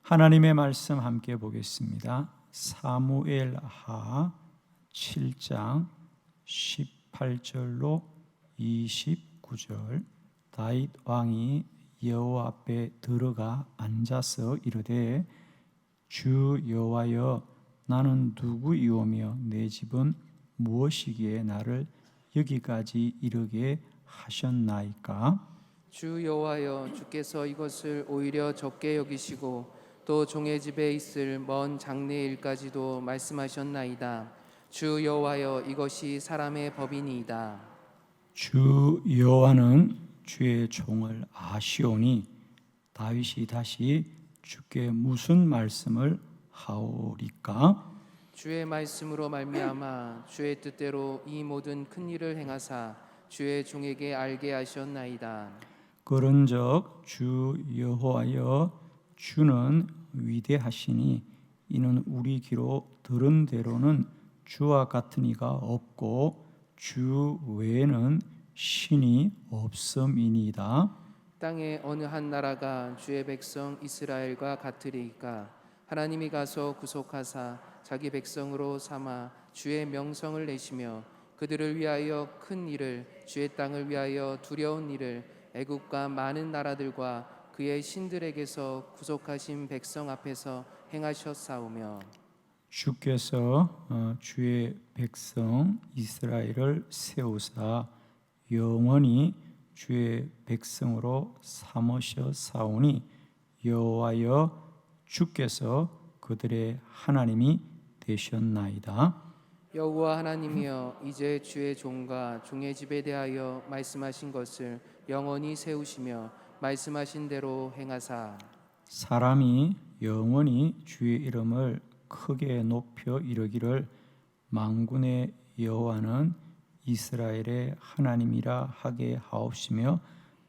하나님의 말씀 함께 보겠습니다. 사무엘하 7장 18절로 29절. 다윗 왕이 여호와 앞에 들어가 앉아서 이르되 주 여호와여, 나는 누구이오며 내 집은 무엇이기에 나를 여기까지 이르게 하셨나이까? 주 여호와여, 주께서 이것을 오히려 적게 여기시고 또 종의 집에 있을 먼 장래 일까지도 말씀하셨나이다. 주 여호와여, 이것이 사람의 법이니이다. 주 여호와는 주의 종을 아시오니 다윗이 다시 주께 무슨 말씀을 하오리까? 주의 말씀으로 말미암아 주의 뜻대로 이 모든 큰 일을 행하사 주의 종에게 알게 하셨나이다. 그런즉 주 여호와여, 주는 위대하시니 이는 우리 귀로 들은 대로는 주와 같은 이가 없고 주 외에는 신이 없음이니이다. 땅에 어느 한 나라가 주의 백성 이스라엘과 같으리이까? 하나님이 가서 구속하사 자기 백성으로 삼아 주의 명성을 내시며 그들을 위하여 큰 일을, 주의 땅을 위하여 두려운 일을 애국과 많은 나라들과 그의 신들에게서 구속하신 백성 앞에서 행하셨사오며, 주께서 주의 백성 이스라엘을 세우사 영원히 주의 백성으로 삼으셨사오니 여호와여, 주께서 그들의 하나님이 되셨나이다. 여호와 하나님이여, 이제 주의 종과 종의 집에 대하여 말씀하신 것을 영원히 세우시며 말씀하신 대로 행하사 사람이 영원히 주의 이름을 크게 높여 이르기를 만군의 여호와는 이스라엘의 하나님이라 하게 하옵시며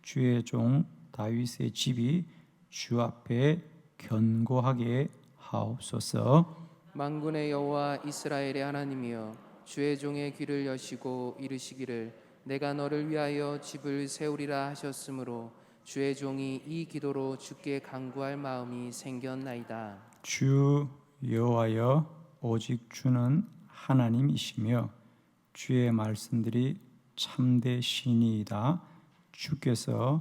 주의 종 다윗의 집이 주 앞에 견고하게 하옵소서. 만군의 여호와 이스라엘의 하나님이여, 주의 종의 귀를 여시고 이르시기를 내가 너를 위하여 집을 세우리라 하셨으므로 주의 종이 이 기도로 주께 간구할 마음이 생겼나이다. 주 여호와여, 오직 주는 하나님이시며 주의 말씀들이 참되시니이다. 주께서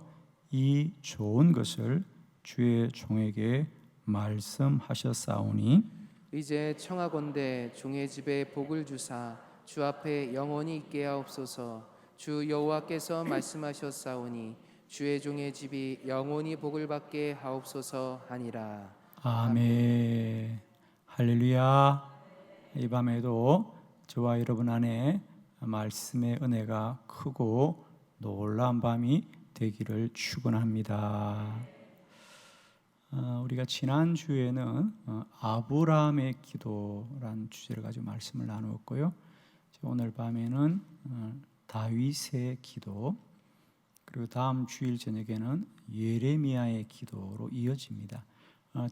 이 좋은 것을 주의 종에게 말씀하셨사오니 이제 청하건대 종의 집에 복을 주사 주 앞에 영원히 있게 하옵소서. 주 여호와께서 말씀하셨사오니 주의 종의 집이 영원히 복을 받게 하옵소서 하니라. 아멘. 할렐루야. 이 밤에도 저와 여러분 안에 말씀의 은혜가 크고 놀라운 밤이 되기를 축원합니다. 우리가 지난 주에는 아브라함의 기도란 주제를 가지고 말씀을 나누었고요. 오늘 밤에는 다윗의 기도, 그리고 다음 주일 저녁에는 예레미야의 기도로 이어집니다.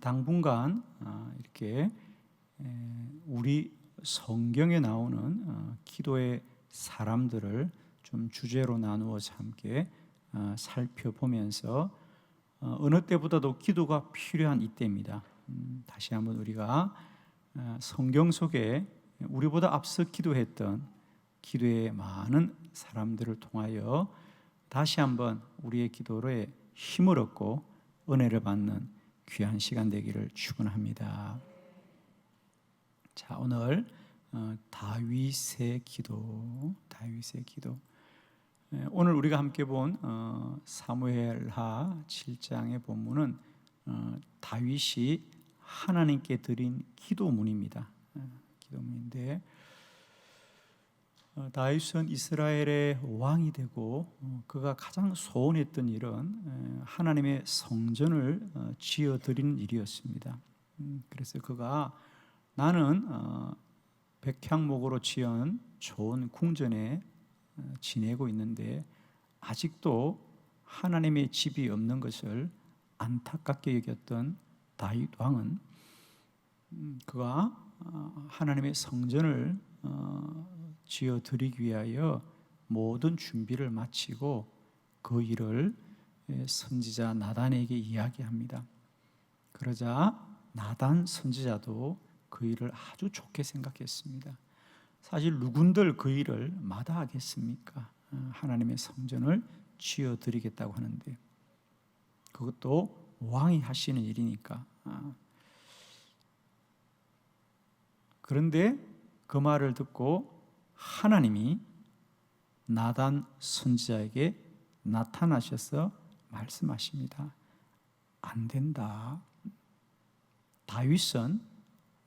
당분간 이렇게 우리 성경에 나오는 기도의 사람들을 좀 주제로 나누어서 함께 살펴보면서 어느 때보다도 기도가 필요한 이때입니다. 다시 한번 우리가 성경 속에 우리보다 앞서 기도했던 기도의 많은 사람들을 통하여 다시 한번 우리의 기도에 힘을 얻고 은혜를 받는 귀한 시간 되기를 축원합니다. 자, 오늘 다윗의 기도. 오늘 우리가 함께 본 사무엘하 7장의 본문은 다윗이 하나님께 드린 기도문입니다. 기도문인데 다윗은 이스라엘의 왕이 되고 그가 가장 소원했던 일은 하나님의 성전을 지어드리는 일이었습니다. 그래서 그가 나는 백향목으로 지은 좋은 궁전에 지내고 있는데 아직도 하나님의 집이 없는 것을 안타깝게 여겼던 다윗 왕은 그가 하나님의 성전을 지어드리기 위하여 모든 준비를 마치고 그 일을 선지자 나단에게 이야기합니다. 그러자 나단 선지자도 그 일을 아주 좋게 생각했습니다. 사실 누군들 그 일을 마다하겠습니까? 하나님의 성전을 지어드리겠다고 하는데, 그것도 왕이 하시는 일이니까. 그런데 그 말을 듣고 하나님이 나단 선지자에게 나타나셔서 말씀하십니다. 안 된다. 다윗은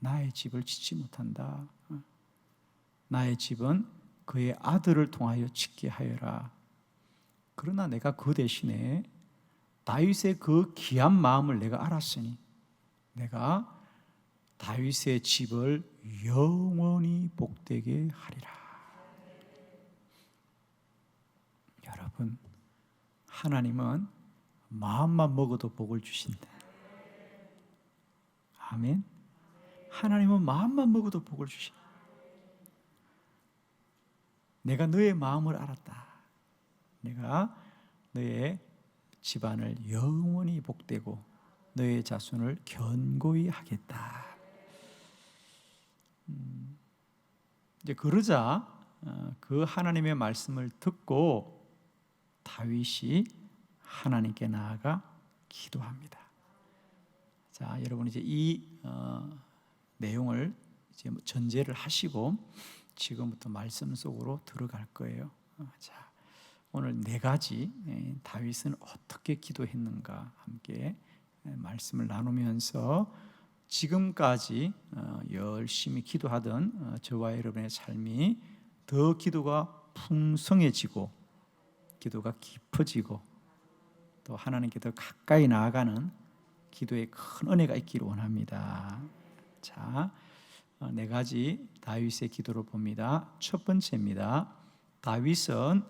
나의 집을 짓지 못한다. 나의 집은 그의 아들을 통하여 짓게 하여라. 그러나 내가 그 대신에 다윗의 그 귀한 마음을 내가 알았으니 내가 다윗의 집을 영원히 복되게 하리라. 여러분, 하나님은 마음만 먹어도 복을 주신다. 아멘. 하나님은 마음만 먹어도 복을 주신다. 내가 너의 마음을 알았다. 내가 너의 집안을 영원히 복되고 너의 자손을 견고히 하겠다. 이제 그러자 그 하나님의 말씀을 듣고 다윗이 하나님께 나아가 기도합니다. 자, 여러분 이제 이 내용을 이제 전제를 하시고 지금부터 말씀 속으로 들어갈 거예요. 자, 오늘 네 가지 다윗은 어떻게 기도했는가 함께 말씀을 나누면서 지금까지 열심히 기도하던 저와 여러분의 삶이 더 기도가 풍성해지고 기도가 깊어지고 또 하나님께 더 가까이 나아가는 기도에 큰 은혜가 있기를 원합니다. 자, 네 가지 다윗의 기도를 봅니다. 첫 번째입니다. 다윗은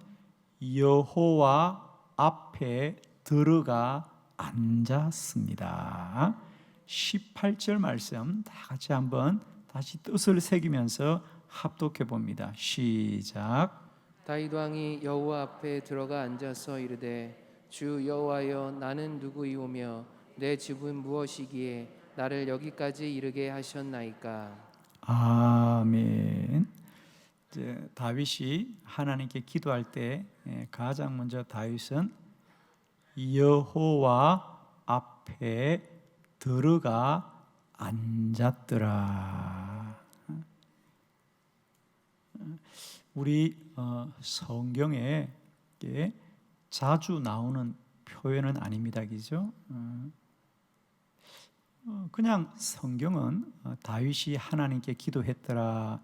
여호와 앞에 들어가 앉았습니다. 18절 말씀 다 같이 한번 다시 뜻을 새기면서 합독해 봅니다. 시작. 다윗 왕이 여호와 앞에 들어가 앉아서 이르되 주 여호와여 나는 누구이오며 내 집은 무엇이기에 나를 여기까지 이르게 하셨나이까. 아멘. 이제 다윗이 하나님께 기도할 때 가장 먼저 다윗은 여호와 앞에 들어가 앉았더라. 우리 성경에 자주 나오는 표현은 아닙니다, 그죠? 그냥 성경은 다윗이 하나님께 기도했더라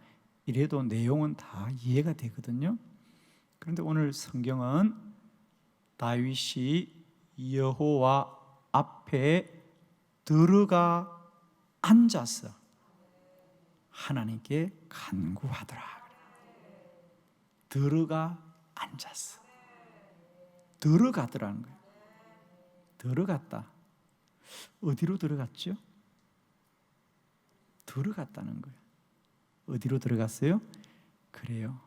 이래도 내용은 다 이해가 되거든요. 그런데 오늘 성경은 다윗이 여호와 앞에 들어가 앉아서 하나님께 간구하더라. 들어가 앉았어. 들어가더라는 거예요. 들어갔다. 어디로 들어갔죠? 들어갔다는 거예요. 어디로 들어갔어요? 그래요.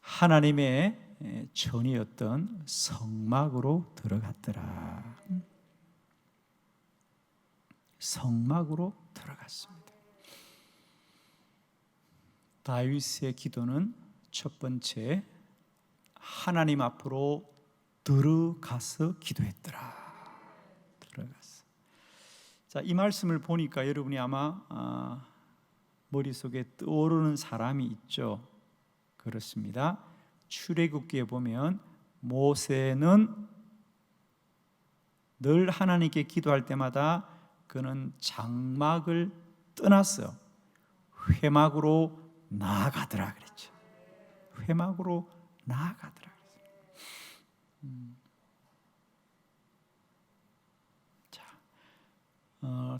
하나님의 전이었던 성막으로 들어갔더라. 성막으로 들어갔습니다. 다윗의 기도는 첫 번째, 하나님 앞으로 들어가서 기도했더라. 들어갔어. 자, 이 말씀을 보니까 여러분이 아마 머릿속에 떠오르는 사람이 있죠. 그렇습니다. 출애굽기에 보면 모세는 늘 하나님께 기도할 때마다 그는 장막을 떠나서 회막으로 나아가더라 그랬죠. 회막으로 나아가더라 그랬어요.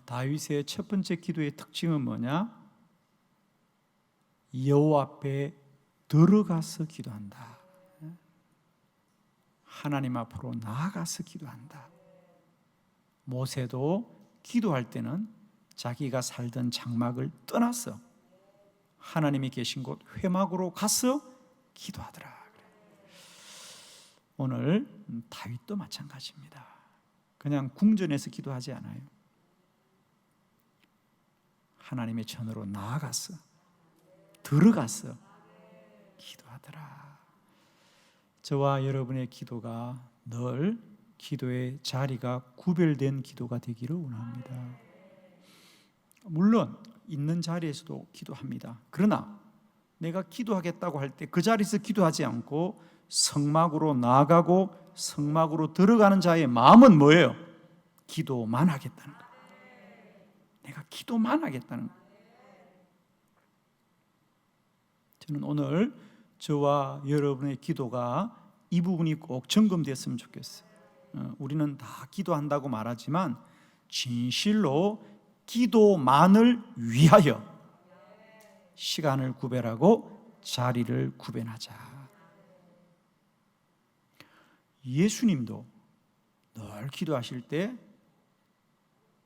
다윗의 첫 번째 기도의 특징은 뭐냐? 여호와 앞에 들어가서 기도한다. 하나님 앞으로 나아가서 기도한다. 모세도 기도할 때는 자기가 살던 장막을 떠나서 하나님이 계신 곳 회막으로 가서 기도하더라. 오늘 다윗도 마찬가지입니다. 그냥 궁전에서 기도하지 않아요. 하나님의 전으로 나아갔어. 들어갔어. 기도하더라. 저와 여러분의 기도가 늘 기도의 자리가 구별된 기도가 되기를 원합니다. 물론 있는 자리에서도 기도합니다. 그러나 내가 기도하겠다고 할 때 그 자리에서 기도하지 않고 성막으로 나아가고 성막으로 들어가는 자의 마음은 뭐예요? 기도만 하겠다는 거예요. 내가 기도만 하겠다는 거예요. 저는 오늘 저와 여러분의 기도가 이 부분이 꼭 점검됐으면 좋겠어요. 우리는 다 기도한다고 말하지만 진실로 기도만을 위하여 시간을 구별하고 자리를 구별하자. 예수님도 늘 기도하실 때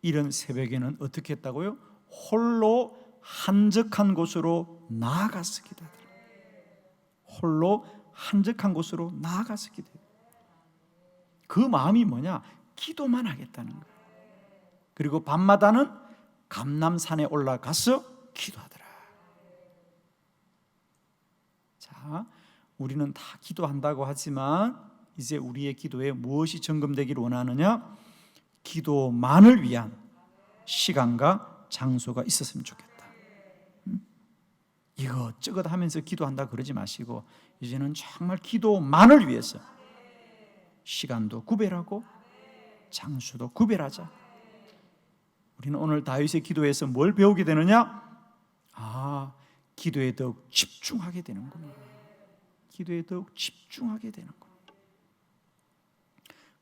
이런 새벽에는 어떻게 했다고요? 홀로 한적한 곳으로 나아가서 기도하더라. 홀로 한적한 곳으로 나아가서 기도해요. 그 마음이 뭐냐? 기도만 하겠다는 거예요. 그리고 밤마다는 감람산에 올라가서 기도하더라. 자, 우리는 다 기도한다고 하지만 이제 우리의 기도에 무엇이 점검되기를 원하느냐? 기도만을 위한 시간과 장소가 있었으면 좋겠다. 이것저것 하면서 기도한다 그러지 마시고 이제는 정말 기도만을 위해서 시간도 구별하고 장소도 구별하자. 우리는 오늘 다윗의 기도에서 뭘 배우게 되느냐? 기도에 더욱 집중하게 되는구나. 기도에 더욱 집중하게 되는구나.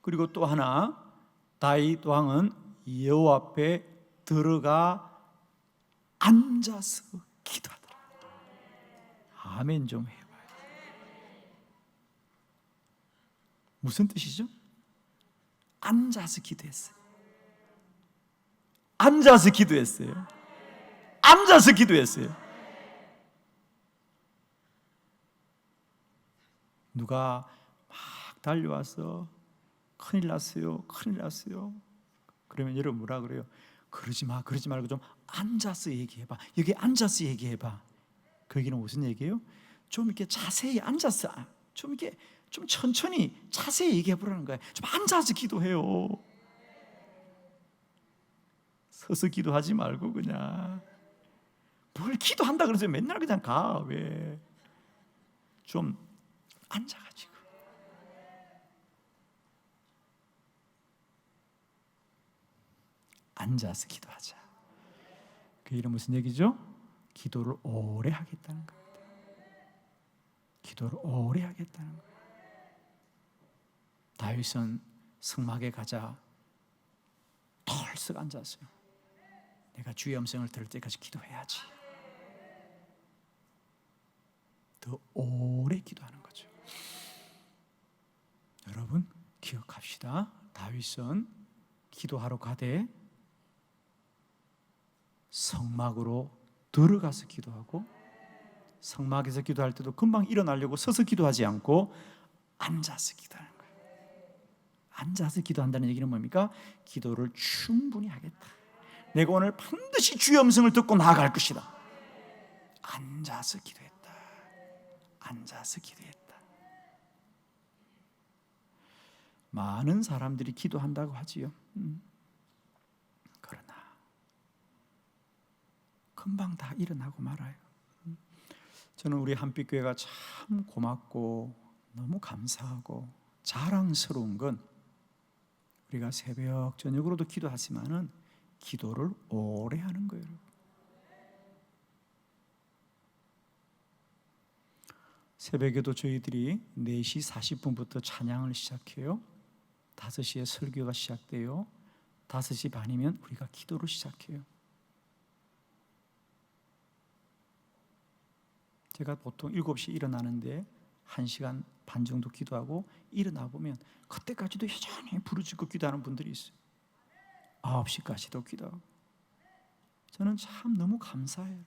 그리고 또 하나, 다윗 왕은 여호와 앞에 들어가 앉아서 기도하더라. 아멘 좀 해봐요. 무슨 뜻이죠? 앉아서 기도했어요. 앉아서 기도했어요. 앉아서 기도했어요. 누가 막 달려와서 큰일 났어요. 큰일 났어요. 그러면 여러분 뭐라 그래요? 그러지 마. 그러지 말고 좀 앉아서 얘기해봐. 여기 앉아서 얘기해봐. 그 얘기는 무슨 얘기예요? 좀 이렇게 자세히 앉아서 좀 이렇게 좀 천천히 자세히 얘기해보라는 거예요. 좀 앉아서 기도해요. 서서 기도하지 말고 그냥 뭘 기도한다 그러세요. 맨날 그냥 가. 왜? 좀 앉아가지고 앉아서 기도하자. 그 일은 무슨 얘기죠? 기도를 오래 하겠다는 겁니다. 기도를 오래 하겠다는 거예요. 다윗은 성막에 가자 털썩 앉았어요. 내가 주의 음성을 들을 때까지 기도해야지. 더 오래 기도하는 거죠. 여러분 기억합시다. 다윗은 기도하러 가되 성막으로 들어가서 기도하고 성막에서 기도할 때도 금방 일어나려고 서서 기도하지 않고 앉아서 기도하는 거예요. 앉아서 기도한다는 얘기는 뭡니까? 기도를 충분히 하겠다. 내가 오늘 반드시 주의 음성을 듣고 나아갈 것이다. 앉아서 기도했다. 앉아서 기도했다. 많은 사람들이 기도한다고 하지요. 그러나 금방 다 일어나고 말아요. 저는 우리 한빛교회가 참 고맙고 너무 감사하고 자랑스러운 건 우리가 새벽 저녁으로도 기도하지만은 기도를 오래 하는 거예요. 새벽에도 저희들이 4시 40분부터 찬양을 시작해요. 5시에 설교가 시작돼요. 5시 반이면 우리가 기도를 시작해요. 제가 보통 7시에 일어나는데 1시간 반 정도 기도하고 일어나 보면 그때까지도 여전히 부르짖고 기도하는 분들이 있어요. 9시까지도 기도하고. 저는 참 너무 감사해요.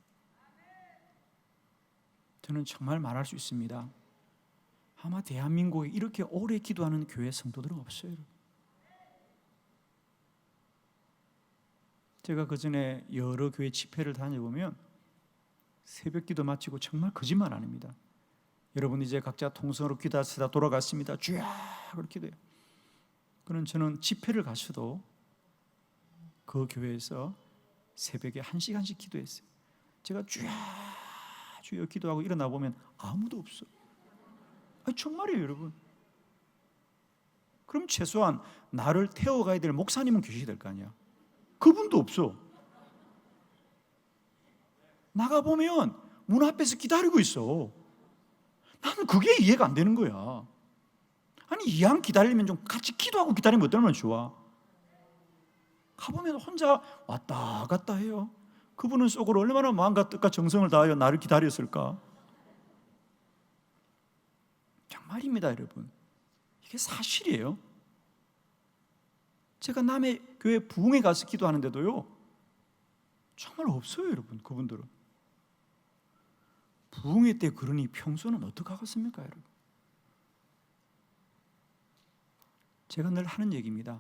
저는 정말 말할 수 있습니다. 아마 대한민국에 이렇게 오래 기도하는 교회 성도들은 없어요. 제가 그 전에 여러 교회 집회를 다녀보면 새벽 기도 마치고 정말 거짓말 아닙니다. 여러분 이제 각자 통성으로 기도하시다 돌아갔습니다. 주야 그렇게 기도해요. 그럼 저는 집회를 가서도 그 교회에서 새벽에 1시간씩 기도했어요. 제가 주야 주여 기도하고 일어나 보면 아무도 없어. 아니, 정말이에요 여러분. 그럼 최소한 나를 태워가야 될 목사님은 계셔야 될 거 아니야. 그분도 없어. 나가보면 문 앞에서 기다리고 있어. 나는 그게 이해가 안 되는 거야. 아니 이왕 기다리면 좀 같이 기도하고 기다리면 얼마나 좋아. 가보면 혼자 왔다 갔다 해요. 그분은 속으로 얼마나 마음과 뜻과 정성을 다하여 나를 기다렸을까. 정말입니다 여러분. 이게 사실이에요. 제가 남의 교회 부흥회 가서 기도하는데도요 정말 없어요 여러분. 그분들은 부흥회 때 그러니 평소는 어떻게 하겠습니까 여러분? 제가 늘 하는 얘기입니다.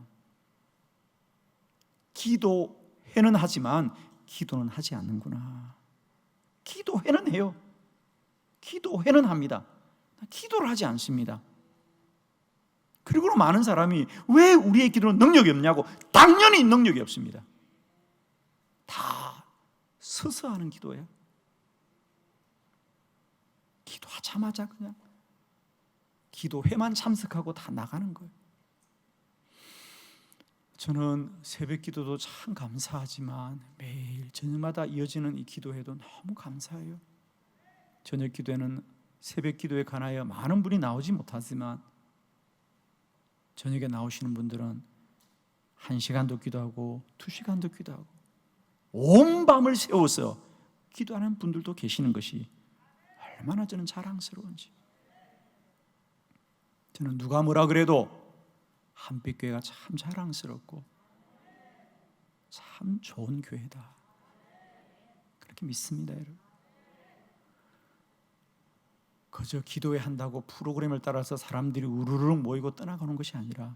기도회는 하지만 기도는 하지 않는구나. 기도회는 해요. 기도회는 합니다. 기도를 하지 않습니다. 그리고 많은 사람이 왜 우리의 기도는 능력이 없냐고. 당연히 능력이 없습니다. 다 서서 하는 기도예요. 기도하자마자 그냥 기도회만 참석하고 다 나가는 거예요. 저는 새벽 기도도 참 감사하지만 매일 저녁마다 이어지는 이 기도회도 너무 감사해요. 저녁 기도회는 새벽 기도에 관하여 많은 분이 나오지 못하지만 저녁에 나오시는 분들은 1시간도 기도하고 2시간도 기도하고 온 밤을 새워서 기도하는 분들도 계시는 것이 얼마나 저는 자랑스러운지. 저는 누가 뭐라 그래도 한빛교회가 참 자랑스럽고 참 좋은 교회다 그렇게 믿습니다 여러분. 그저 기도회 한다고 프로그램을 따라서 사람들이 우르르 모이고 떠나가는 것이 아니라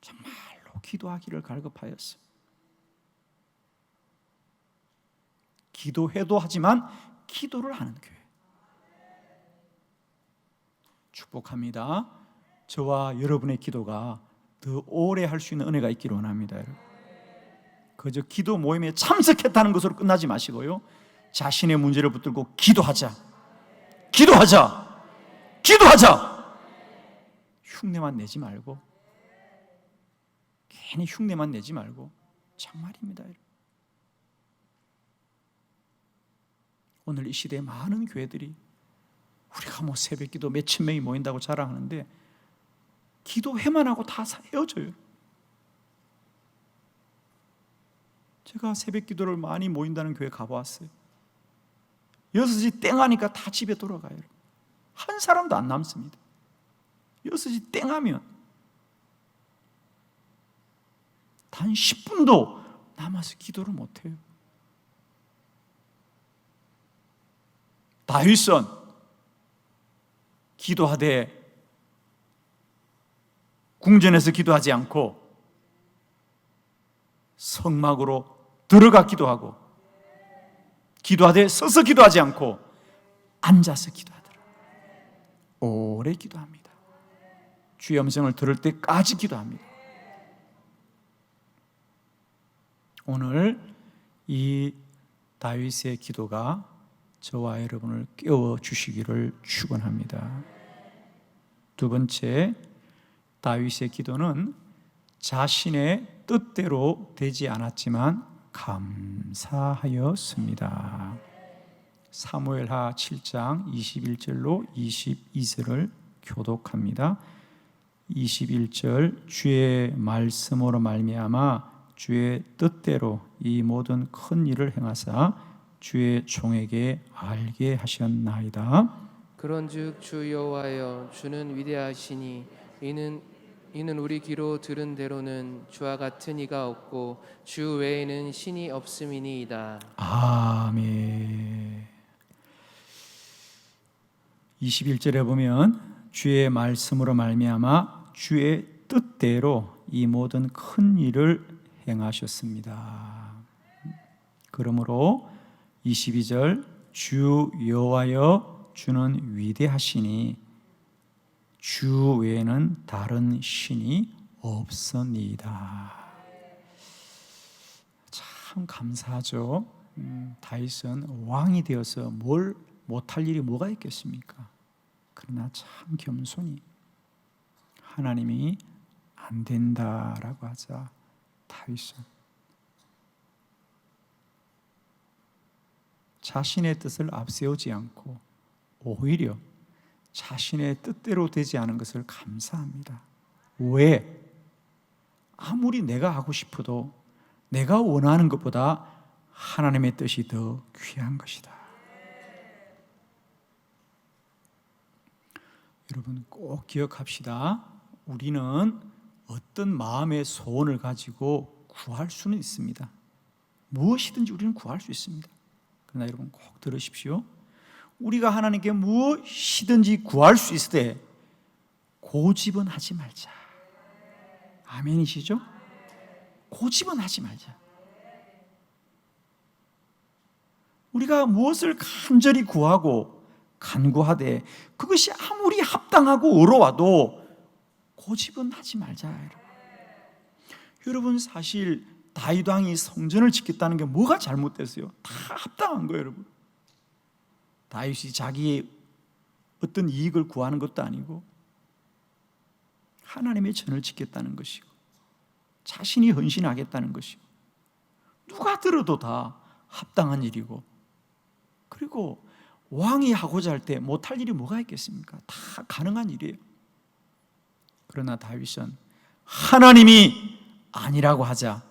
정말로 기도하기를 갈급하였어. 기도회도 하지만 기도를 하는 교회. 축복합니다. 저와 여러분의 기도가 더 오래 할 수 있는 은혜가 있기를 원합니다 여러분. 그저 기도 모임에 참석했다는 것으로 끝나지 마시고요, 자신의 문제를 붙들고 기도하자. 기도하자. 기도하자. 흉내만 내지 말고, 괜히 흉내만 내지 말고, 정말입니다 여러분. 오늘 이 시대에 많은 교회들이 우리가 뭐 새벽 기도 몇천 명이 모인다고 자랑하는데 기도회만 하고 다 헤어져요. 제가 새벽 기도를 많이 모인다는 교회 가보았어요. 6시 땡 하니까 다 집에 돌아가요. 한 사람도 안 남습니다. 6시 땡 하면 단 10분도 남아서 기도를 못해요. 다윗은 기도하되 궁전에서 기도하지 않고 성막으로 들어가 기도하고, 기도하되 서서 기도하지 않고 앉아서 기도하더라. 오래 기도합니다. 주의 음성을 들을 때까지 기도합니다. 오늘 이 다윗의 기도가 저와 여러분을 깨워주시기를 축원합니다. 두 번째, 다윗의 기도는 자신의 뜻대로 되지 않았지만 감사하였습니다. 사무엘하 7장 21절로 22절을 교독합니다. 21절, 주의 말씀으로 말미암아 주의 뜻대로 이 모든 큰 일을 행하사 주의 종에게 알게 하셨나이다. 그런즉 주 여호와여, 주는 위대하시니 이는 우리 귀로 들은 대로는 주와 같은 이가 없고 주 외에는 신이 없음이니이다. 아멘. 21절에 보면 주의 말씀으로 말미암아 주의 뜻대로 이 모든 큰 일을 행하셨습니다. 그러므로 22절 주 여호와여 주는 위대하시니 주 외에는 다른 신이 없으니이다. 참 감사하죠. 다윗은 왕이 되어서 뭘 못할 일이 뭐가 있겠습니까? 그러나 참 겸손히 하나님이 안 된다라고 하자 다윗은 자신의 뜻을 앞세우지 않고 오히려 자신의 뜻대로 되지 않은 것을 감사합니다. 왜? 아무리 내가 하고 싶어도 내가 원하는 것보다 하나님의 뜻이 더 귀한 것이다. 여러분 꼭 기억합시다. 우리는 어떤 마음의 소원을 가지고 구할 수는 있습니다. 무엇이든지 우리는 구할 수 있습니다. 그러나 여러분 꼭 들으십시오. 우리가 하나님께 무엇이든지 구할 수 있을 때 고집은 하지 말자. 아멘이시죠? 고집은 하지 말자. 우리가 무엇을 간절히 구하고 간구하되 그것이 아무리 합당하고 의로워도 고집은 하지 말자. 여러분 사실 다윗 왕이 성전을 짓겠다는 게 뭐가 잘못됐어요? 다 합당한 거예요, 여러분. 다윗이 자기의 어떤 이익을 구하는 것도 아니고 하나님의 전을 짓겠다는 것이고 자신이 헌신하겠다는 것이고 누가 들어도 다 합당한 일이고 그리고 왕이 하고자 할 때 못할 일이 뭐가 있겠습니까? 다 가능한 일이에요. 그러나 다윗은 하나님이 아니라고 하자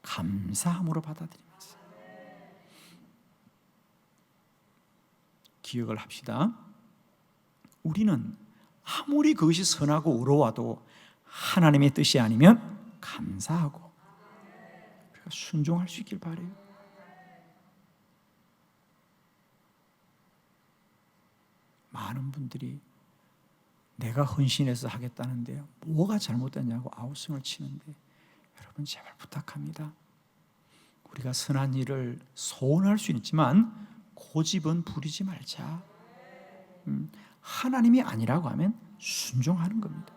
감사함으로 받아들이면서 기억을 합시다. 우리는 아무리 그것이 선하고 의로워도 하나님의 뜻이 아니면 감사하고 순종할 수 있길 바라요. 많은 분들이 내가 헌신해서 하겠다는데 뭐가 잘못됐냐고 아우성을 치는데 여러분 제발 부탁합니다. 우리가 선한 일을 소원할 수 있지만 고집은 부리지 말자. 하나님이 아니라고 하면 순종하는 겁니다.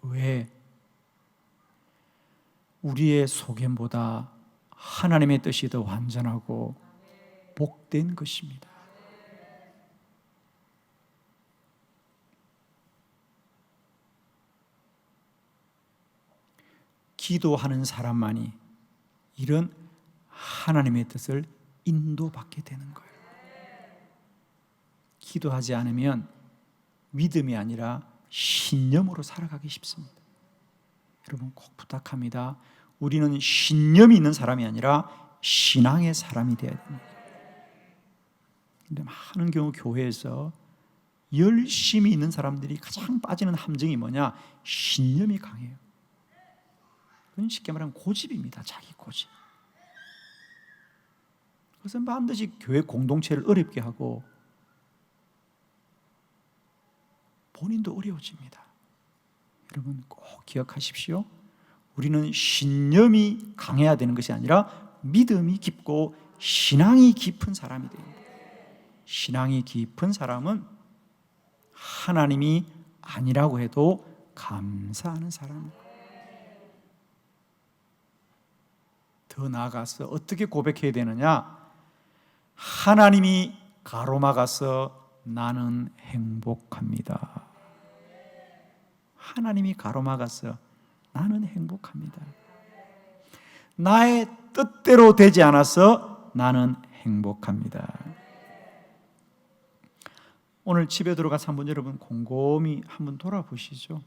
왜? 우리의 소견보다 하나님의 뜻이 더 완전하고 복된 것입니다. 기도하는 사람만이 이런 하나님의 뜻을 인도받게 되는 거예요. 기도하지 않으면 믿음이 아니라 신념으로 살아가기 쉽습니다. 여러분 꼭 부탁합니다. 우리는 신념이 있는 사람이 아니라 신앙의 사람이 되어야 됩니다. 근데 많은 경우 교회에서 열심히 있는 사람들이 가장 빠지는 함정이 뭐냐? 신념이 강해요. 그건 쉽게 말하면 고집입니다. 자기 고집. 그것은 반드시 교회 공동체를 어렵게 하고 본인도 어려워집니다. 여러분 꼭 기억하십시오. 우리는 신념이 강해야 되는 것이 아니라 믿음이 깊고 신앙이 깊은 사람이 됩니다. 신앙이 깊은 사람은 하나님이 아니라고 해도 감사하는 사람입니다. 더 나아가서 어떻게 고백해야 되느냐? 하나님이 가로막아서 나는 행복합니다. 하나님이 가로막아서 나는 행복합니다. 나의 뜻대로 되지 않아서 나는 행복합니다. 오늘 집에 들어가서 한번 여러분 곰곰이 한번 돌아보시죠.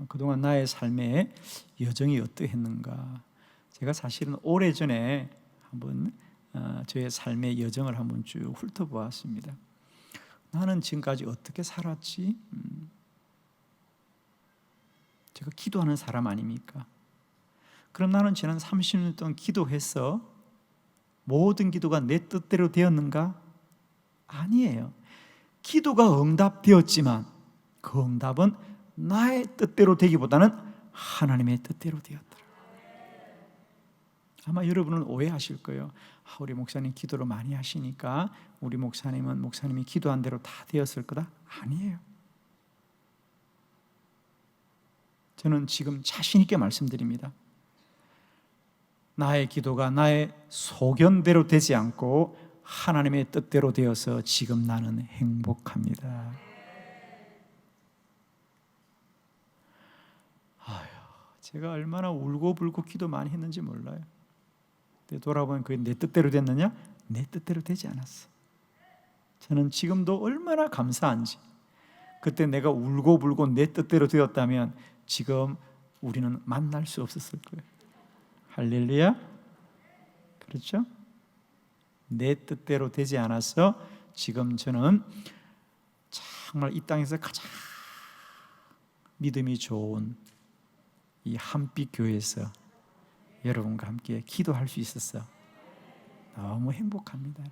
그동안 나의 삶의 여정이 어떠했는가. 제가 사실은 오래전에 한번 저의 삶의 여정을 한번 쭉 훑어보았습니다. 나는 지금까지 어떻게 살았지? 제가 기도하는 사람 아닙니까? 그럼 나는 지난 30년 동안 기도해서 모든 기도가 내 뜻대로 되었는가? 아니에요. 기도가 응답되었지만 그 응답은 나의 뜻대로 되기보다는 하나님의 뜻대로 되었더라. 아마 여러분은 오해하실 거예요. 우리 목사님 기도를 많이 하시니까 우리 목사님은 목사님이 기도한 대로 다 되었을 거다? 아니에요. 저는 지금 자신 있게 말씀드립니다. 나의 기도가 나의 소견대로 되지 않고 하나님의 뜻대로 되어서 지금 나는 행복합니다. 제가 얼마나 울고불고 기도 많이 했는지 몰라요. 근데 돌아보면 그게 내 뜻대로 됐느냐? 내 뜻대로 되지 않았어. 저는 지금도 얼마나 감사한지. 그때 내가 울고불고 내 뜻대로 되었다면 지금 우리는 만날 수 없었을 거예요. 할렐루야. 그렇죠? 내 뜻대로 되지 않아서 지금 저는 정말 이 땅에서 가장 믿음이 좋은 이 한빛 교회에서 여러분과 함께 기도할 수 있어서 너무 행복합니다.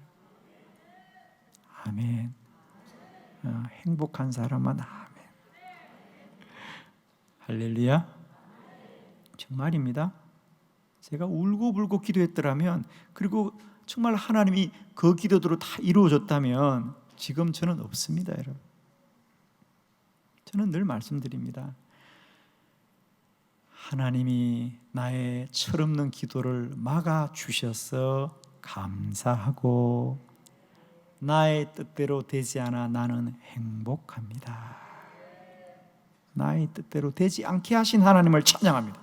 아멘. 행복한 사람은 아멘. 할렐루야. 정말입니다. 제가 울고불고 기도했더라면, 그리고 정말 하나님이 그 기도대로 다 이루어졌다면 지금 저는 없습니다, 여러분. 저는 늘 말씀드립니다. 하나님이 나의 철없는 기도를 막아주셔서 감사하고 나의 뜻대로 되지 않아 나는 행복합니다. 나의 뜻대로 되지 않게 하신 하나님을 찬양합니다.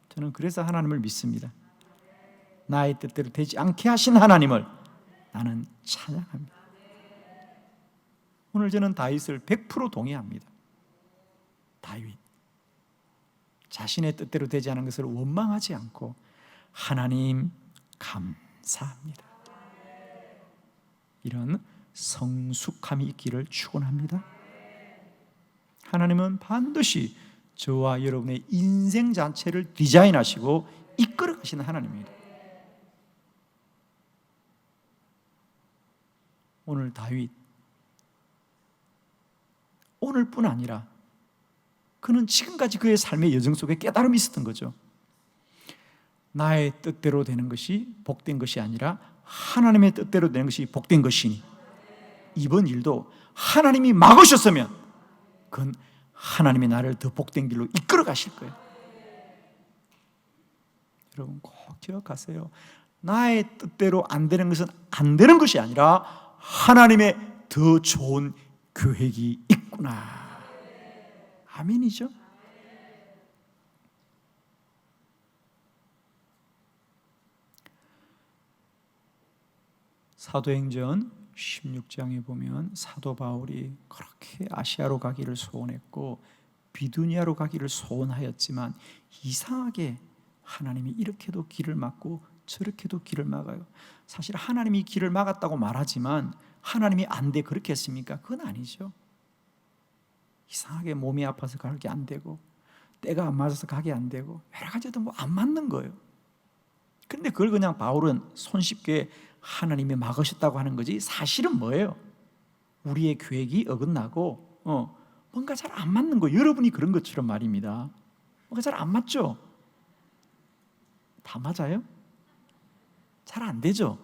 저는 그래서 하나님을 믿습니다. 나의 뜻대로 되지 않게 하신 하나님을 나는 찬양합니다. 오늘 저는 다윗을 100% 동의합니다. 다윗 자신의 뜻대로 되지 않은 것을 원망하지 않고 하나님 감사합니다. 이런 성숙함이 있기를 축원합니다. 하나님은 반드시 저와 여러분의 인생 자체를 디자인하시고 이끌어 가시는 하나님입니다. 오늘 다윗, 오늘뿐 아니라 그는 지금까지 그의 삶의 여정 속에 깨달음이 있었던 거죠. 나의 뜻대로 되는 것이 복된 것이 아니라 하나님의 뜻대로 되는 것이 복된 것이니 이번 일도 하나님이 막으셨으면 그건 하나님이 나를 더 복된 길로 이끌어 가실 거예요. 여러분 꼭 기억하세요. 나의 뜻대로 안 되는 것은 안 되는 것이 아니라 하나님의 더 좋은 계획이 있구나. 아멘이죠? 사도행전 16장에 보면 사도 바울이 그렇게 아시아로 가기를 소원했고 비두니아로 가기를 소원하였지만 이상하게 하나님이 이렇게도 길을 막고 저렇게도 길을 막아요. 사실 하나님이 길을 막았다고 말하지만 하나님이 안 돼 그렇게 했습니까? 그건 아니죠. 이상하게 몸이 아파서 가게 안 되고 때가 안 맞아서 가게 안 되고 여러 가지도 뭐 안 맞는 거예요. 근데 그걸 그냥 바울은 손쉽게 하나님이 막으셨다고 하는 거지 사실은 뭐예요? 우리의 계획이 어긋나고 뭔가 잘 안 맞는 거예요. 여러분이 그런 것처럼 말입니다. 뭔가 잘 안 맞죠? 다 맞아요? 잘 안 되죠?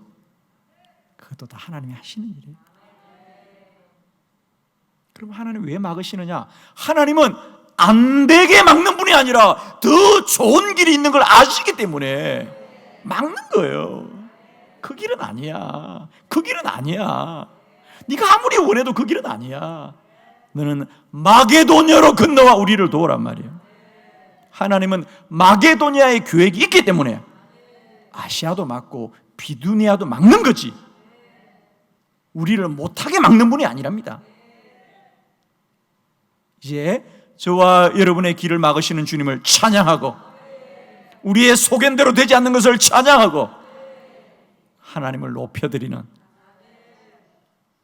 그것도 다 하나님이 하시는 일이에요. 그럼 하나님 왜 막으시느냐? 하나님은 안 되게 막는 분이 아니라 더 좋은 길이 있는 걸 아시기 때문에 막는 거예요. 그 길은 아니야. 그 길은 아니야. 네가 아무리 원해도 그 길은 아니야. 너는 마게도냐로 건너와 우리를 도우란 말이에요. 하나님은 마게도냐의 계획이 있기 때문에 아시아도 막고 비두니아도 막는 거지 우리를 못하게 막는 분이 아니랍니다. 이제 저와 여러분의 길을 막으시는 주님을 찬양하고 우리의 소견대로 되지 않는 것을 찬양하고 하나님을 높여드리는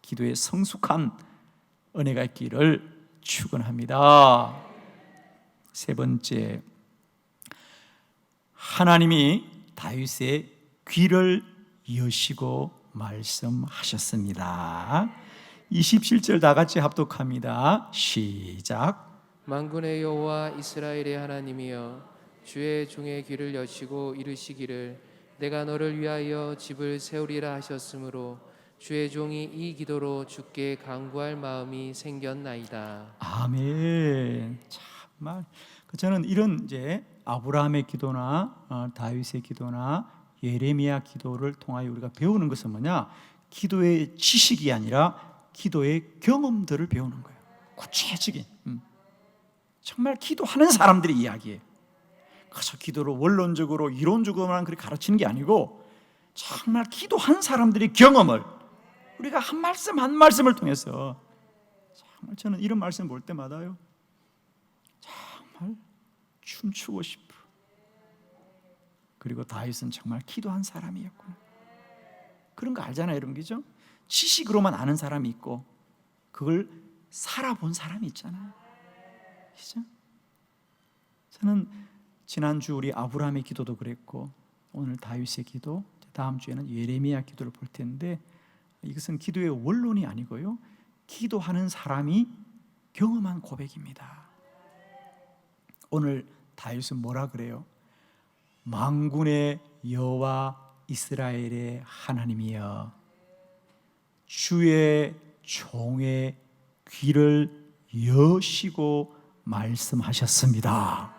기도의 성숙한 은혜가 있기를 축원합니다. 세 번째, 하나님이 다윗의 귀를 여시고 말씀하셨습니다. 27절 다 같이 합독합니다. 시작. 만군의 여호와 이스라엘의 하나님이여 주의 종의 귀를 여시고 이르시기를 내가 너를 위하여 집을 세우리라 하셨으므로 주의 종이 이 기도로 주께 간구할 마음이 생겼나이다. 아멘. 정말 저는 이런 이제 아브라함의 기도나 다윗의 기도나 예레미야 기도를 통하여 우리가 배우는 것은 뭐냐? 기도의 지식이 아니라 기도의 경험들을 배우는 거예요. 구체적인. 정말 기도하는 사람들의 이야기예요. 그래서 기도를 원론적으로 이론적으로만 그렇게 가르치는 게 아니고 정말 기도한 사람들의 경험을 우리가 한 말씀 한 말씀을 통해서 정말 저는 이런 말씀 볼 때마다요 정말 춤추고 싶어. 그리고 다윗은 정말 기도한 사람이었구나. 그런 거 알잖아요, 여러분, 그죠? 지식으로만 아는 사람이 있고 그걸 살아본 사람이 있잖아요, 그죠? 저는 지난주 우리 아브라함의 기도도 그랬고 오늘 다윗의 기도, 다음 주에는 예레미야 기도를 볼 텐데 이것은 기도의 원론이 아니고요 기도하는 사람이 경험한 고백입니다. 오늘 다윗은 뭐라 그래요? 만군의 여호와 이스라엘의 하나님이여 주의 종의 귀를 여시고 말씀하셨습니다.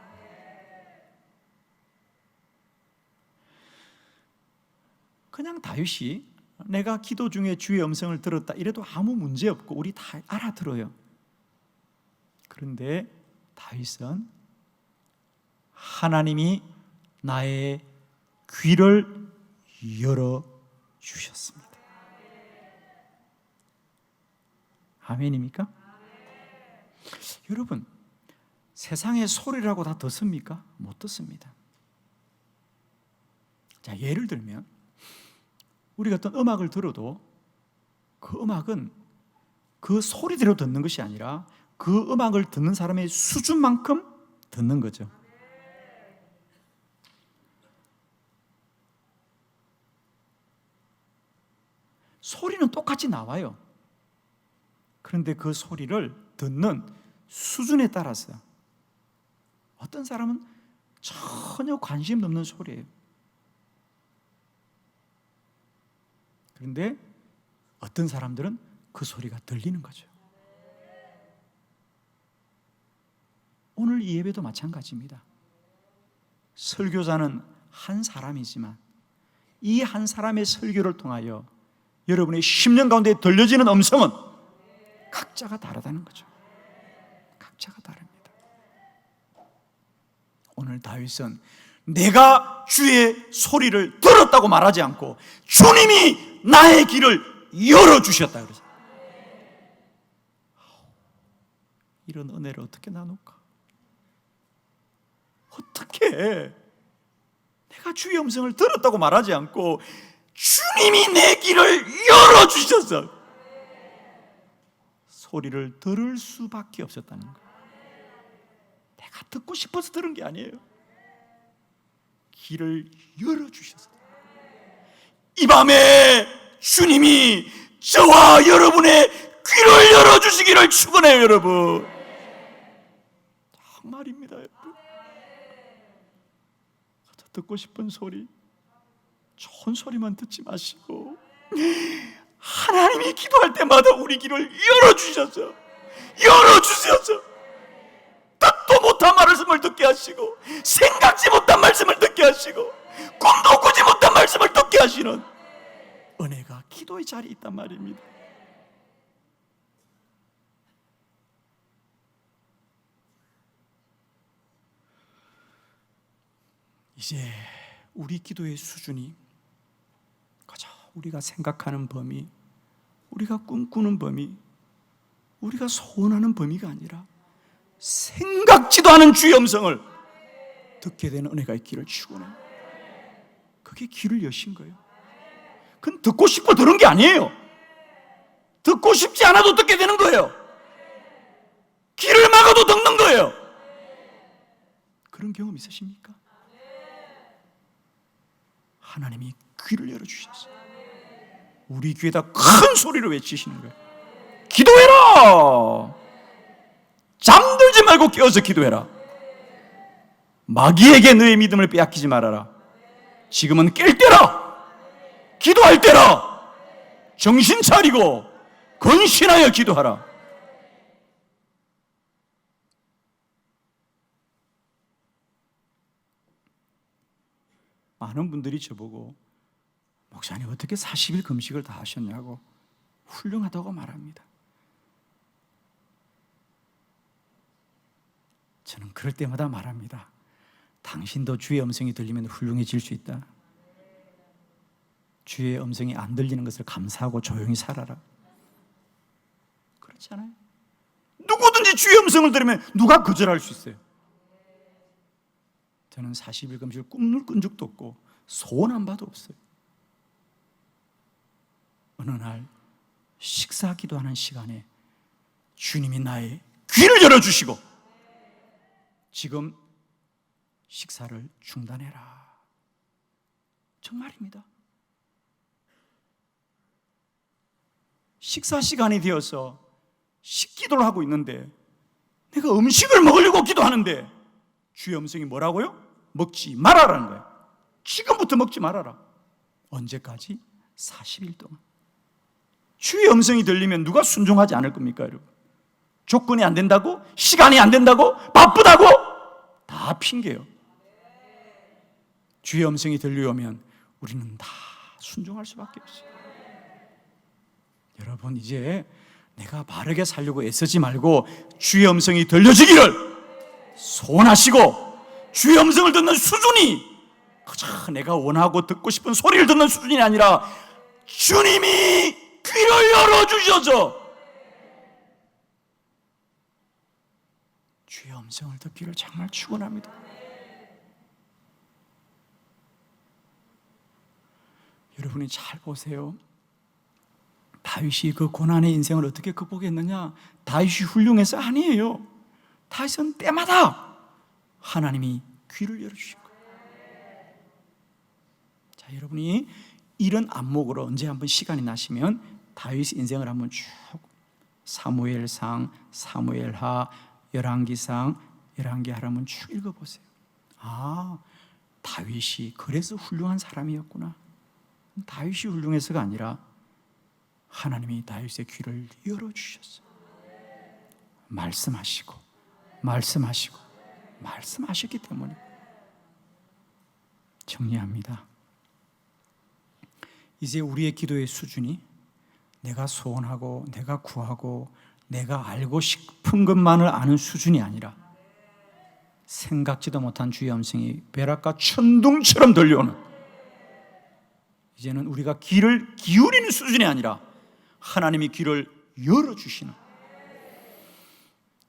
그냥 다윗이 내가 기도 중에 주의 음성을 들었다 이래도 아무 문제 없고 우리 다 알아들어요. 그런데 다윗은 하나님이 나의 귀를 열어주셨습니다. 아멘입니까? 여러분, 세상의 소리라고 다 듣습니까? 못 듣습니다. 자, 예를 들면 우리가 어떤 음악을 들어도 그 음악은 그 소리대로 듣는 것이 아니라 그 음악을 듣는 사람의 수준만큼 듣는 거죠. 소리는 똑같이 나와요. 그런데 그 소리를 듣는 수준에 따라서 어떤 사람은 전혀 관심 없는 소리예요. 그런데 어떤 사람들은 그 소리가 들리는 거죠. 오늘 이 예배도 마찬가지입니다. 설교자는 한 사람이지만 이 한 사람의 설교를 통하여 여러분의 심령 가운데 들려지는 음성은 각자가 다르다는 거죠. 각자가 다릅니다. 오늘 다윗은 내가 주의 소리를 들었다고 말하지 않고 주님이 나의 길을 열어주셨다 그러죠. 이런 은혜를 어떻게 나눌까? 어떻게 내가 주의 음성을 들었다고 말하지 않고 주님이 내 길을 열어주셨어. 소리를 들을 수밖에 없었다는 거예요. 내가 듣고 싶어서 들은 게 아니에요. 길을 열어주셨어. 이 밤에 주님이 저와 여러분의 귀를 열어주시기를 축원해요, 여러분. 정말입니다, 여러분. 듣고 싶은 소리, 좋은 소리만 듣지 마시고 하나님이 기도할 때마다 우리 귀를 열어주셨어. 듣도 못한 말씀을 듣게 하시고 생각지 못한 말씀을 듣게 하시고 꿈도 꾸지 못한 말씀을 듣게 하시는 은혜가 기도의 자리에 있단 말입니다. 이제 우리 기도의 수준이 그저 우리가 생각하는 범위, 우리가 꿈꾸는 범위, 우리가 소원하는 범위가 아니라 생각지도 않은 주의 음성을 듣게 되는 은혜가 있기를 축원해요. 그게 귀를 여신 거예요. 그건 듣고 싶어 들은 게 아니에요. 듣고 싶지 않아도 듣게 되는 거예요. 귀를 막아도 듣는 거예요. 그런 경험 있으십니까? 하나님이 귀를 열어주셨어요. 우리 귀에다 큰 소리로 외치시는 거예요. 기도해라! 잠들지 말고 알고 깨어서 기도해라. 마귀에게 너의 믿음을 빼앗기지 말아라. 지금은 깰 때라. 기도할 때라. 정신 차리고 건신하여 기도하라. 많은 분들이 저보고 목사님 어떻게 40일 금식을 다 하셨냐고 훌륭하다고 말합니다. 저는 그럴 때마다 말합니다. 당신도 주의 음성이 들리면 훌륭해질 수 있다. 주의 음성이 안 들리는 것을 감사하고 조용히 살아라. 그렇지 않아요? 누구든지 주의 음성을 들으면 누가 거절할 수 있어요? 저는 40일 금식을 꿈을 꾼 적도 없고 소원한 바도 없어요. 어느 날 식사 기도하는 시간에 주님이 나의 귀를 열어주시고 지금 식사를 중단해라. 정말입니다. 식사 시간이 되어서 식기도를 하고 있는데 내가 음식을 먹으려고 기도하는데 주의 음성이 뭐라고요? 먹지 말아라는 거예요. 지금부터 먹지 말아라. 언제까지? 40일 동안. 주의 음성이 들리면 누가 순종하지 않을 겁니까, 여러분? 조건이 안 된다고? 시간이 안 된다고? 바쁘다고? 다 핑계요. 주의 음성이 들려오면 우리는 다 순종할 수밖에 없어요. 여러분, 이제 내가 바르게 살려고 애쓰지 말고 주의 음성이 들려지기를 소원하시고, 주의 음성을 듣는 수준이 그저 내가 원하고 듣고 싶은 소리를 듣는 수준이 아니라 주님이 귀를 열어주셔서 주의 음성을 듣기를 정말 축원합니다. 여러분이 잘 보세요. 다윗이 그 고난의 인생을 어떻게 극복했느냐? 다윗이 훌륭해서 아니에요. 다윗은 때마다 하나님이 귀를 열어주신 거예요. 자, 여러분이 이런 안목으로 언제 한번 시간이 나시면 다윗 인생을 한번 쭉 사무엘상, 사무엘하, 열왕기상, 열왕기하를 한번 쭉 읽어보세요. 아, 다윗이 그래서 훌륭한 사람이었구나. 다윗이 훌륭해서가 아니라 하나님이 다윗의 귀를 열어주셨어요. 말씀하시고 말씀하셨기 때문에. 정리합니다. 이제 우리의 기도의 수준이 내가 소원하고 내가 구하고 내가 알고 싶은 것만을 아는 수준이 아니라 생각지도 못한 주의 음성이 벼락과 천둥처럼 들려오는, 이제는 우리가 귀를 기울이는 수준이 아니라 하나님이 귀를 열어주시는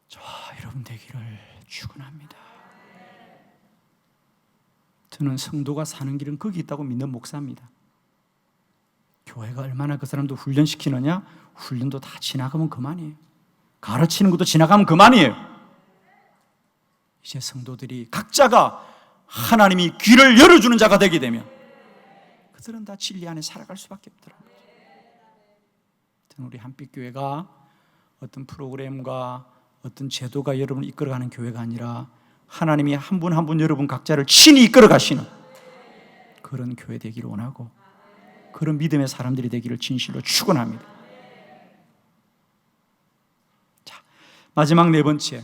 저와 여러분 되기를 축원합니다. 저는 성도가 사는 길은 거기 있다고 믿는 목사입니다. 교회가 얼마나 그 사람도 훈련시키느냐? 훈련도 다 지나가면 그만이에요. 가르치는 것도 지나가면 그만이에요. 이제 성도들이 각자가 하나님이 귀를 열어주는 자가 되게 되면 그들은 다 진리 안에 살아갈 수밖에 없더라고요. 저는 우리 한빛교회가 어떤 프로그램과 어떤 제도가 여러분을 이끌어가는 교회가 아니라 하나님이 한 분 한 분 여러분 각자를 친히 이끌어 가시는 그런 교회 되기를 원하고 그런 믿음의 사람들이 되기를 진실로 축원합니다. 자, 마지막 네 번째,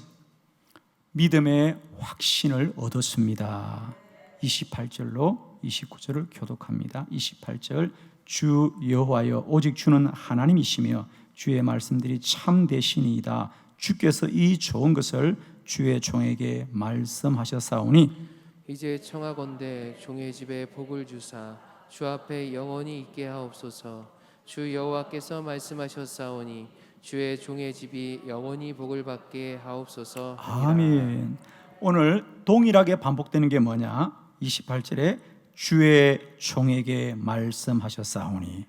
믿음의 확신을 얻었습니다. 28절로 29절을 교독합니다. 28절, 주 여호와여 오직 주는 하나님이시며 주의 말씀들이 참되시니이다. 주께서 이 좋은 것을 주의 종에게 말씀하셨사오니 이제 청하건대 종의 집에 복을 주사 주 앞에 영원히 있게 하옵소서. 주 여호와께서 말씀하셨사오니 주의 종의 집이 영원히 복을 받게 하옵소서. 아멘. 오늘 동일하게 반복되는 게 뭐냐? 28절에 주의 종에게 말씀하셨사오니,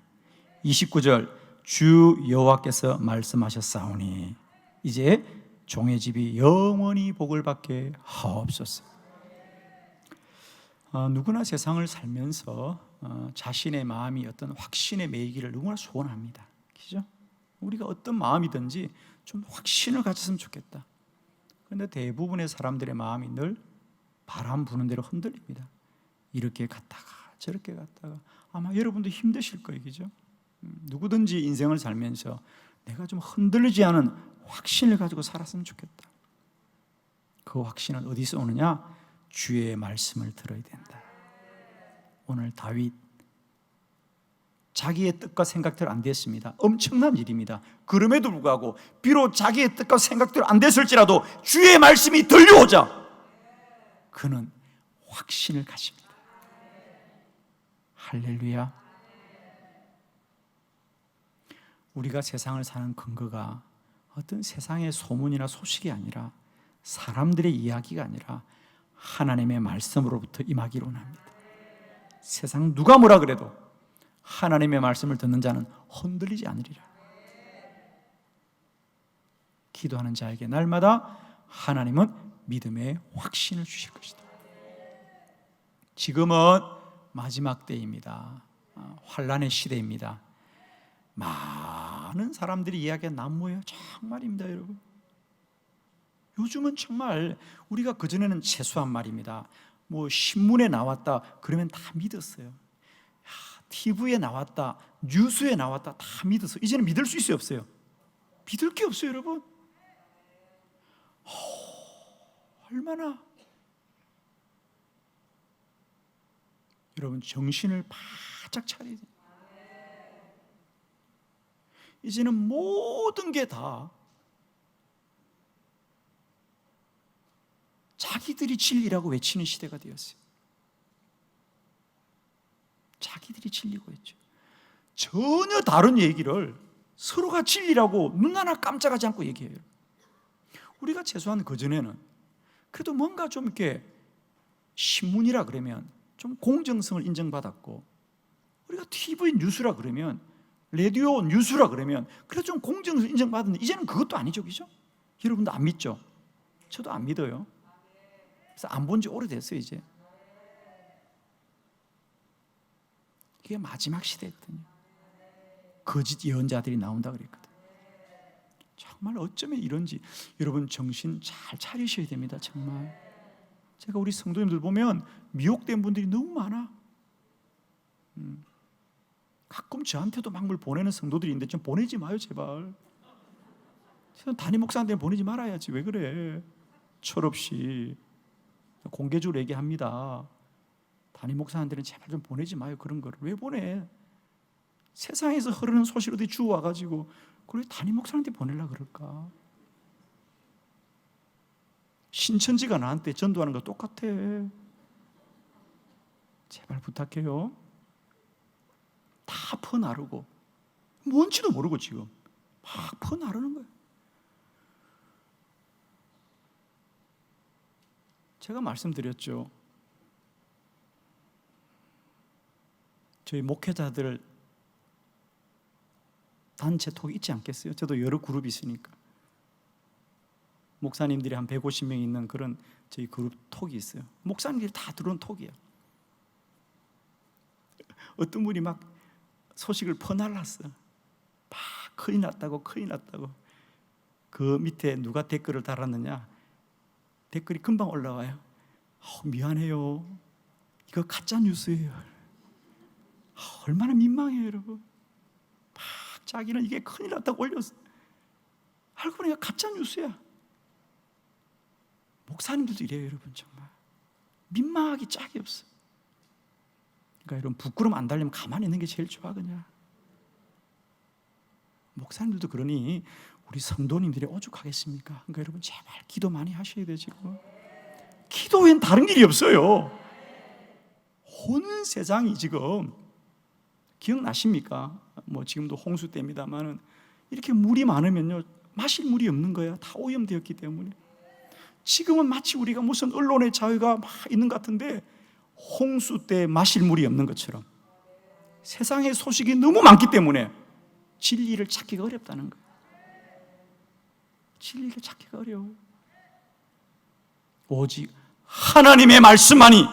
29절 주 여호와께서 말씀하셨사오니, 이제 종의 집이 영원히 복을 받게 하옵소서. 누구나 세상을 살면서 자신의 마음이 어떤 확신에 매이기를 누구나 소원합니다. 그죠? 우리가 어떤 마음이든지 좀 확신을 가졌으면 좋겠다. 그런데 대부분의 사람들의 마음이 늘 바람 부는 대로 흔들립니다. 이렇게 갔다가 저렇게 갔다가. 아마 여러분도 힘드실 거예요, 그죠? 누구든지 인생을 살면서 내가 좀 흔들리지 않은 확신을 가지고 살았으면 좋겠다. 그 확신은 어디서 오느냐? 주의 말씀을 들어야 된다. 오늘 다윗, 자기의 뜻과 생각대로 안 됐습니다. 엄청난 일입니다. 그럼에도 불구하고 비록 자기의 뜻과 생각대로 안 됐을지라도 주의 말씀이 들려오자 그는 확신을 가집니다. 할렐루야. 우리가 세상을 사는 근거가 어떤 세상의 소문이나 소식이 아니라, 사람들의 이야기가 아니라 하나님의 말씀으로부터 임하기를 원합니다. 세상 누가 뭐라 그래도 하나님의 말씀을 듣는 자는 흔들리지 않으리라. 기도하는 자에게 날마다 하나님은 믿음의 확신을 주실 것이다. 지금은 마지막 때입니다. 환난의 시대입니다. 많은 사람들이 이야기한 난무예요. 정말입니다, 여러분. 요즘은 정말 우리가 그전에는 최소한 말입니다. 뭐 신문에 나왔다 그러면 다 믿었어요. TV에 나왔다, 뉴스에 나왔다 다 믿었어요. 이제는 믿을 수 있어요, 없어요? 믿을 게 없어요, 여러분. 얼마나 여러분 정신을 바짝 차려야 돼요. 이제는 모든 게 다 자기들이 진리라고 외치는 시대가 되었어요. 자기들이 진리고 있죠. 전혀 다른 얘기를 서로가 진리라고 눈 하나 깜짝하지 않고 얘기해요. 우리가 최소한 그전에는 그래도 뭔가 좀 이렇게 신문이라 그러면 좀 공정성을 인정받았고, 우리가 TV 뉴스라 그러면, 라디오 뉴스라 그러면 그래도 좀 공정성을 인정받았는데 이제는 그것도 아니죠, 그죠? 여러분도 안 믿죠? 저도 안 믿어요. 그래서 안 본 지 오래됐어요, 이제. 이게 마지막 시대였거든요. 거짓 예언자들이 나온다 그랬거든. 정말 어쩌면 이런지 여러분 정신 잘 차리셔야 됩니다. 정말 제가 우리 성도님들 보면 미혹된 분들이 너무 많아. 가끔 저한테도 막 뭘 보내는 성도들이 있는데 좀 보내지 마요, 제발. 담임 목사한테 보내지 말아야지. 왜 그래? 철없이 공개적으로 얘기합니다. 담임 목사한테는 제발 좀 보내지 마요, 그런 거를. 왜 보내? 세상에서 흐르는 소식을 어디 주워와가지고 그걸 왜 담임 목사한테 보내려고 그럴까? 신천지가 나한테 전도하는 거 똑같아. 제발 부탁해요. 다 퍼나르고 뭔지도 모르고 지금 막 퍼나르는 거예요. 제가 말씀드렸죠. 저희 목회자들 단체 톡이 있지 않겠어요? 저도 여러 그룹이 있으니까. 목사님들이 한 150명 있는 그런 저희 그룹 톡이 있어요. 목사님들이 다 들어온 톡이에요. 어떤 분이 막 소식을 퍼날랐어요. 막 큰일 났다고. 그 밑에 누가 댓글을 달았느냐, 댓글이 금방 올라와요. 미안해요, 이거 가짜 뉴스예요. 얼마나 민망해요, 여러분. 막 자기는 이게 큰일 났다고 올렸어. 알고 보니까 가짜 뉴스야. 목사님들도 이래요, 여러분. 정말 민망하기 짝이 없어. 그러니까 여러분, 부끄럼 안 달리면 가만히 있는 게 제일 좋아. 그냥 목사님들도 그러니 우리 성도님들이 오죽하겠습니까? 그러니까 여러분 제발 기도 많이 하셔야 돼요. 지금 기도엔 다른 일이 없어요. 온 세상이 지금 기억나십니까? 뭐 지금도 홍수 때입니다만은 이렇게 물이 많으면요 마실 물이 없는 거야. 다 오염되었기 때문에. 지금은 마치 우리가 무슨 언론의 자유가 막 있는 것 같은데 홍수 때 마실 물이 없는 것처럼 세상의 소식이 너무 많기 때문에 진리를 찾기가 어렵다는 거예요. 진리를 찾기가 어려워요. 오직 하나님의 말씀만이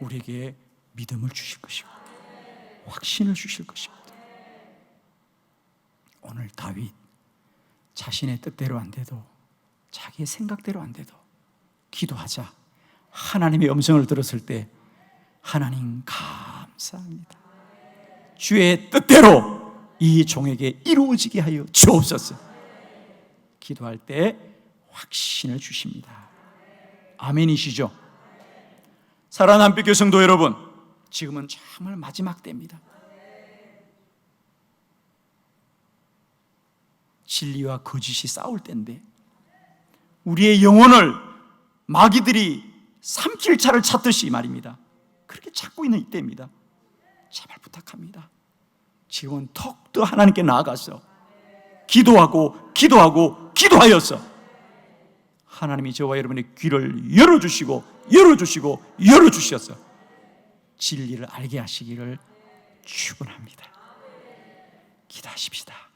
우리에게 믿음을 주실 것이고 확신을 주실 것입니다. 오늘 다윗 자신의 뜻대로 안 돼도 자기의 생각대로 안 돼도 기도하자. 하나님의 음성을 들었을 때 하나님 감사합니다. 주의 뜻대로 이 종에게 이루어지게 하여 주옵소서. 기도할 때 확신을 주십니다. 아멘이시죠? 사랑하는 한빛교회 성도 여러분, 지금은 정말 마지막 때입니다. 진리와 거짓이 싸울 때인데 우리의 영혼을 마귀들이 삼킬차를 찾듯이 말입니다. 그렇게 찾고 있는 이때입니다. 제발 부탁합니다. 지금은 더욱더 하나님께 나아가서 기도하여서 하나님이 저와 여러분의 귀를 열어주셔서 진리를 알게 하시기를 축원합니다. 기도하십시다.